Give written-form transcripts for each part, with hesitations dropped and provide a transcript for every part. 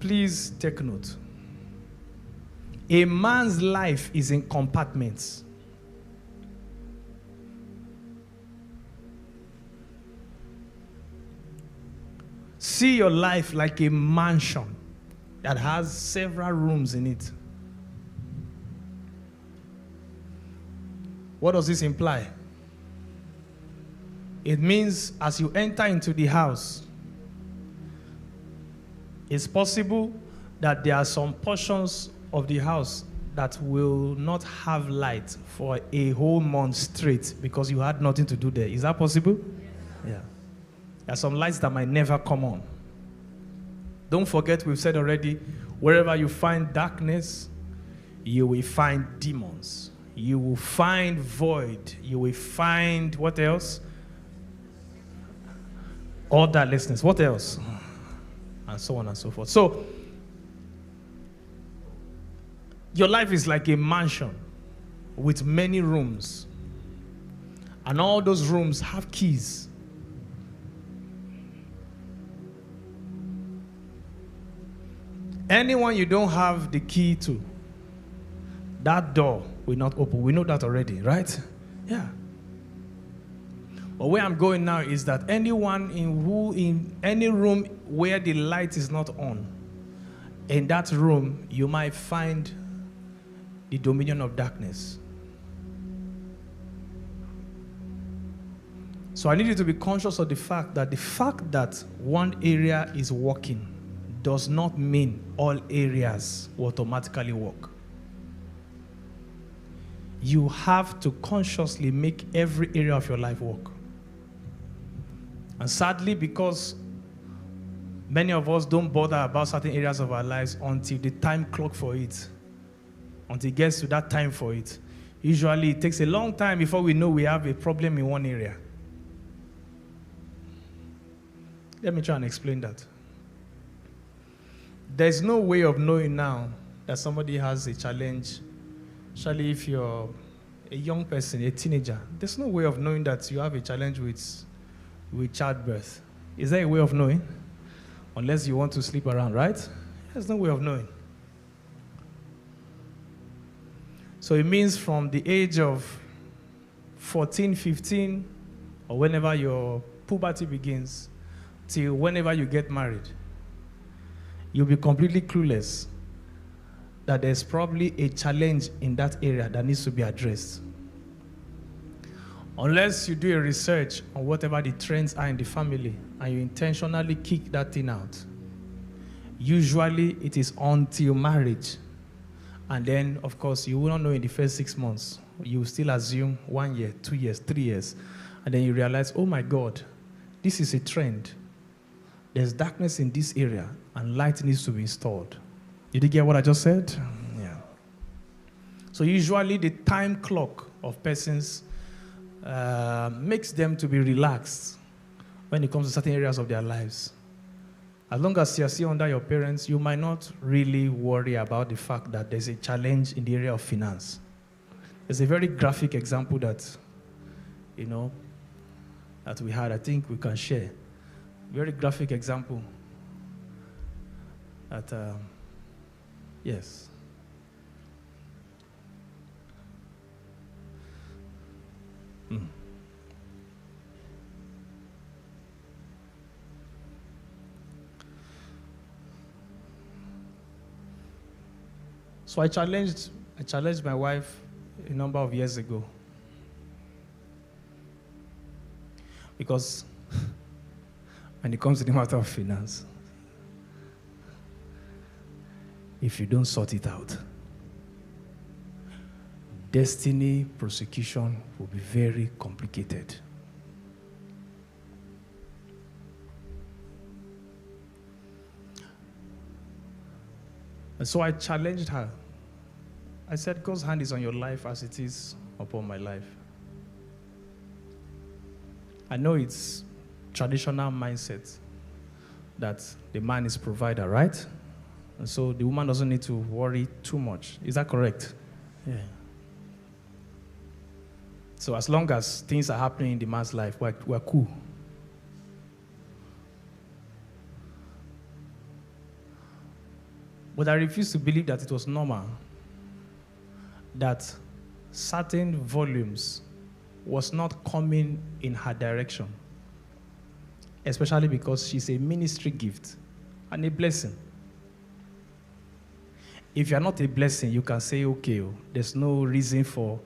Please take note. A man's life is in compartments. See your life like a mansion that has several rooms in it. What does this imply? It means as you enter into the house, it's possible that there are some portions of the house that will not have light for a whole month straight because you had nothing to do there. Is that possible? Yeah. There are some lights that might never come on. Don't forget, we've said already, wherever you find darkness, you will find demons. You will find void. You will find, what else? Orderlessness. What else? And so on and so forth. So, your life is like a mansion with many rooms. And all those rooms have keys. Anyone you don't have the key to, that door will not open. We know that already, right? Yeah. But where I'm going now is that anyone in any room where the light is not on, in that room you might find the dominion of darkness. So I need you to be conscious of the fact that one area is working does not mean all areas will automatically work. You have to consciously make every area of your life work. And sadly, because many of us don't bother about certain areas of our lives until the time clock for it, until it gets to that time for it. Usually it takes a long time before we know we have a problem in one area. Let me try and explain that. There's no way of knowing now that somebody has a challenge, especially if you're a young person, a teenager. There's no way of knowing that you have a challenge with childbirth. Is there a way of knowing? Unless you want to sleep around, right? There's no way of knowing. So it means from the age of 14, 15, or whenever your puberty begins, till whenever you get married, you'll be completely clueless that there's probably a challenge in that area that needs to be addressed. Unless you do a research on whatever the trends are in the family and you intentionally kick that thing out. Usually it is until marriage. And then, of course, you will not know in the first 6 months. You will still assume 1 year, 2 years, 3 years. And then you realize, oh my God, this is a trend. There's darkness in this area, and light needs to be installed. Did you get what I just said? Yeah. So usually the time clock of persons makes them to be relaxed when it comes to certain areas of their lives. As long as you're still under your parents, you might not really worry about the fact that there's a challenge in the area of finance. There's a very graphic example that, that we had, I think we can share. Very graphic example that, yes. So I challenged my wife a number of years ago. Because when it comes to the matter of finance, if you don't sort it out, destiny prosecution will be very complicated. And so I challenged her. I said, God's hand is on your life as it is upon my life. I know it's traditional mindset that the man is provider, right? And so the woman doesn't need to worry too much. Is that correct? Yeah. So as long as things are happening in the man's life, we're cool. But I refuse to believe that it was normal that certain volumes was not coming in her direction, especially because she's a ministry gift and a blessing. If you're not a blessing, you can say, okay, there's no reason for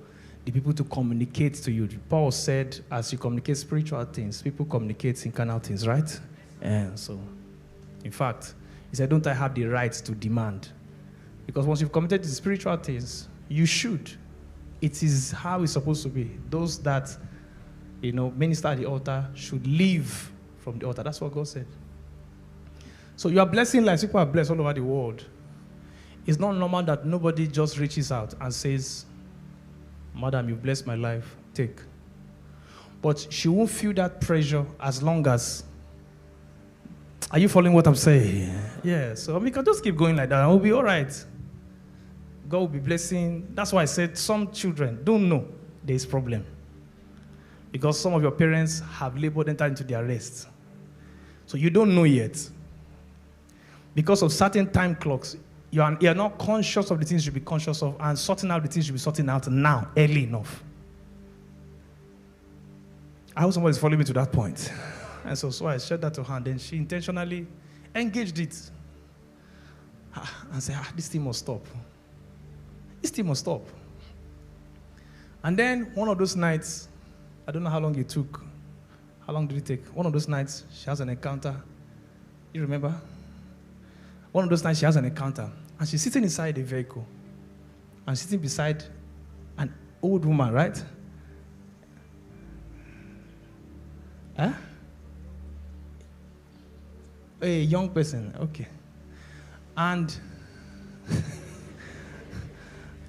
the people to communicate to you. Paul said, as you communicate spiritual things, people communicate in carnal things, right? And so, in fact, he said, don't I have the right to demand? Because once you've committed to spiritual things, you should. It is how it's supposed to be. Those that, minister at the altar should live from the altar. That's what God said. So you are blessing lives. People are blessed all over the world. It's not normal that nobody just reaches out and says, Madam, you blessed my life. Take. But she won't feel that pressure as long as... Are you following what I'm saying? Yeah. So we can just keep going like that and we'll be all right. God will be blessing. That's why I said some children don't know there is problem. Because some of your parents have labored entered into their rest. So you don't know yet. Because of certain time clocks, you're not conscious of the things you should be conscious of, and sorting out the things you should be sorting out now, early enough. I hope somebody's following me to that point. And so I shared that to her, and then she intentionally engaged it. And said, this thing must stop. This thing must stop. And then one of those nights, I don't know how long it took. How long did it take? One of those nights, she has an encounter. You remember? One of those nights, she has an encounter. And she's sitting inside a vehicle. And sitting beside an old woman, right? Huh? A young person, okay. And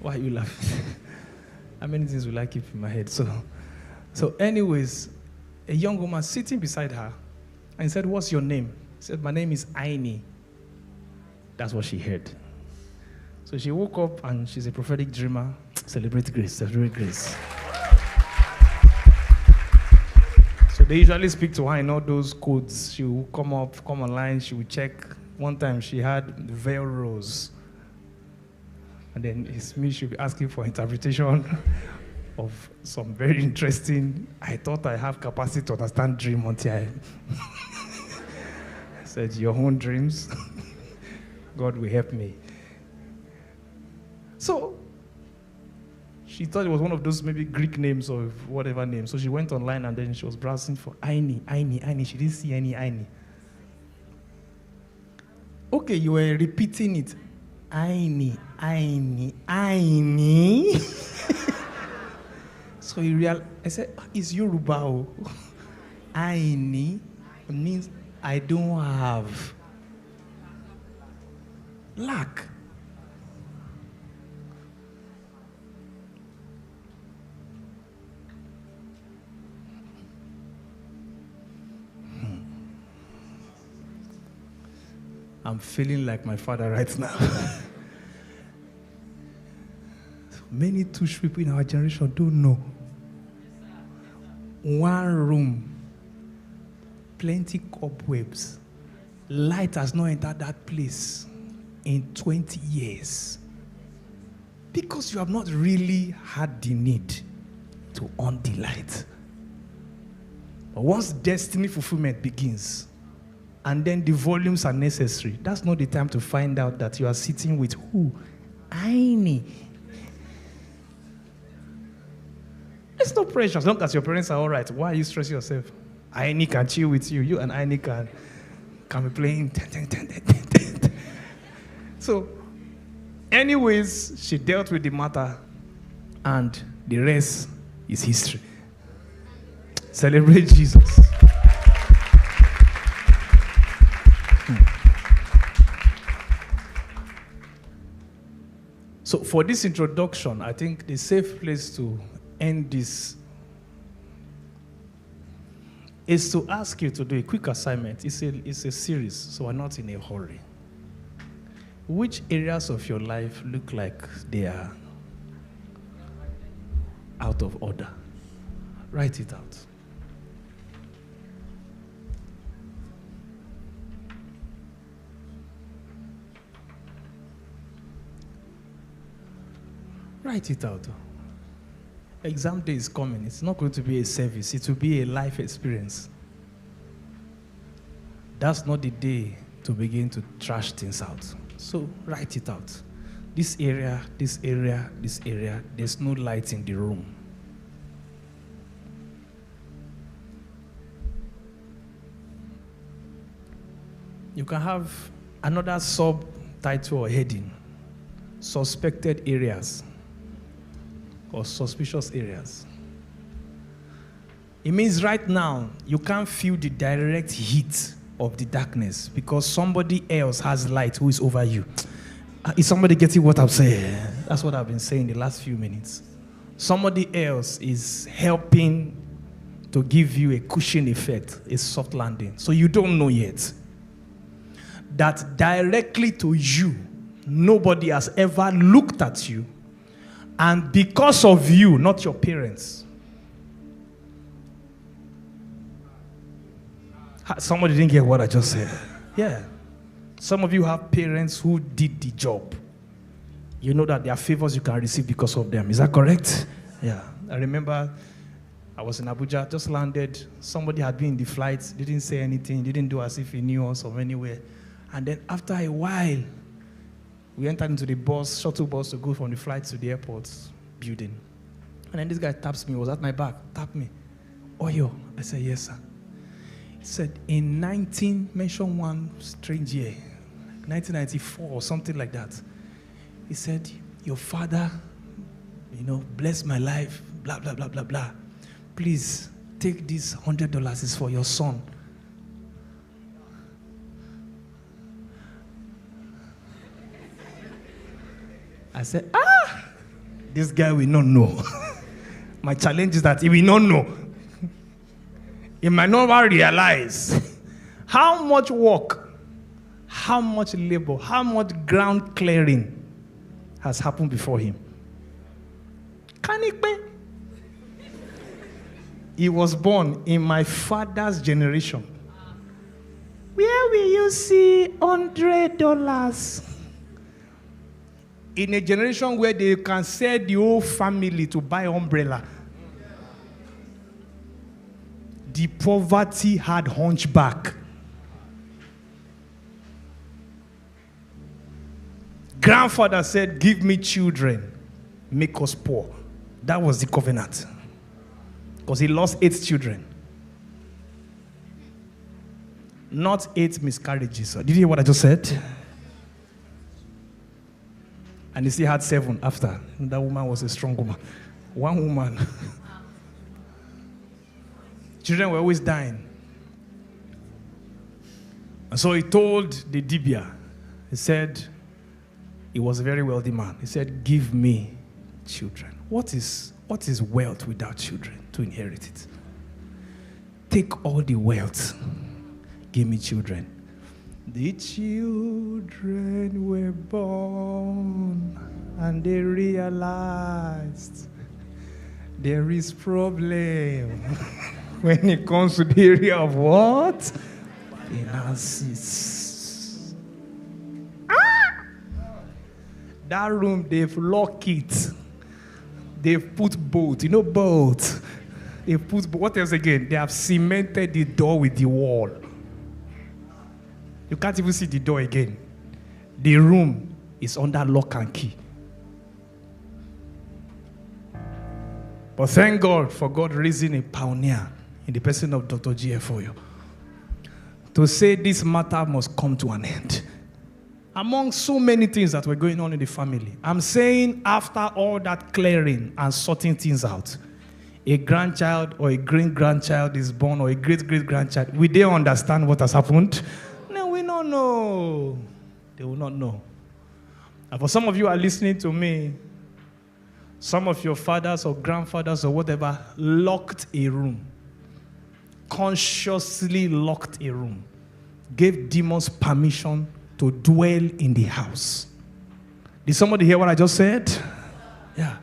why are you laughing? How many things will I keep in my head? So anyways, a young woman sitting beside her and said, what's your name? She said, my name is Aini. That's what she heard. So she woke up and she's a prophetic dreamer. Celebrate grace, celebrate grace. So they usually speak to her in all those codes. She will come online, she will check. One time she had veil rose. And then it's me, she'll be asking for interpretation of some very interesting, I thought I have capacity to understand dream until I said, your own dreams, God will help me. So she thought it was one of those maybe Greek names or whatever name. So she went online and then she was browsing for Aini. She didn't see any Aini. Okay, you were repeating it. Aini. So he realized, I said, it's Yoruba. Aini means I don't have. Lack. I'm feeling like my father right now. Many Tush people in our generation don't know. One room, plenty cobwebs. Light has not entered that place in 20 years. Because you have not really had the need to on the light. But once destiny fulfillment begins, and then the volumes are necessary, that's not the time to find out that you are sitting with who? Aini. It's no pressure. As long as your parents are all right, why are you stressing yourself? Aini can chill with you. You and Aini can be playing. So, anyways, she dealt with the matter, and the rest is history. Celebrate Jesus. So for this introduction, I think the safe place to end this is to ask you to do a quick assignment. It's a series, so we're not in a hurry. Which areas of your life look like they are out of order? Write it out. Write it out. Exam day is coming. It's not going to be a service. It will be a life experience. That's not the day to begin to trash things out. So write it out. This area, this area, this area, there's no light in the room. You can have another subtitle or heading. Suspected areas or suspicious areas. It means right now you can't feel the direct heat of the darkness because somebody else has light who is over you. Is somebody getting what I'm saying? That's what I've been saying the last few minutes. Somebody else is helping to give you a cushion effect, a soft landing. So you don't know yet that directly to you, nobody has ever looked at you. And because of you, not your parents. Somebody didn't get what I just said. Yeah. Some of you have parents who did the job. You know that there are favors you can receive because of them. Is that correct? Yeah. I remember I was in Abuja, just landed. Somebody had been in the flight, didn't say anything, didn't do as if he knew us from anywhere. And then after a while, we entered into the bus, shuttle bus to go from the flight to the airport building. And then this guy taps me, he was at my back, tapped me. Oyo. I said, yes, sir. He said, mention one strange year, 1994 or something like that. He said, your father, bless my life, blah, blah, blah, blah, blah. Please, take this $100, it's for your son. I said, this guy will not know. My challenge is that he will not know. He might not realize how much work, how much labor, how much ground clearing has happened before him. He was born in my father's generation. Where will you see $100? In a generation where they can sell the whole family to buy umbrella. The poverty had hunchback. Grandfather said, give me children, make us poor. That was the covenant. Because he lost 8 children. Not 8 miscarriages. Did you hear what I just said? And he still had 7 after. That woman was a strong woman. One woman. Children were always dying. And so he told the Dibia, he said, he was a very wealthy man. He said, give me children. What is wealth without children to inherit it? Take all the wealth. Give me children. The children were born and they realized there is problem when it comes to the area of what? Finances. That room, they've locked it. They've put bolt. You know bolt? They've put, what else again? They have cemented the door with the wall. You can't even see the door again. The room is under lock and key. But thank God for God raising a pioneer in the person of Dr. G.F. Oyor to say this matter must come to an end. Among so many things that were going on in the family, I'm saying after all that clearing and sorting things out, a grandchild or a great-grandchild is born or a great-great-grandchild, will they understand what has happened? No, we don't know. They will not know. And for some of you who are listening to me, some of your fathers or grandfathers or whatever locked a room, consciously locked a room, gave demons permission to dwell in the house. Did somebody hear what I just said? Yeah.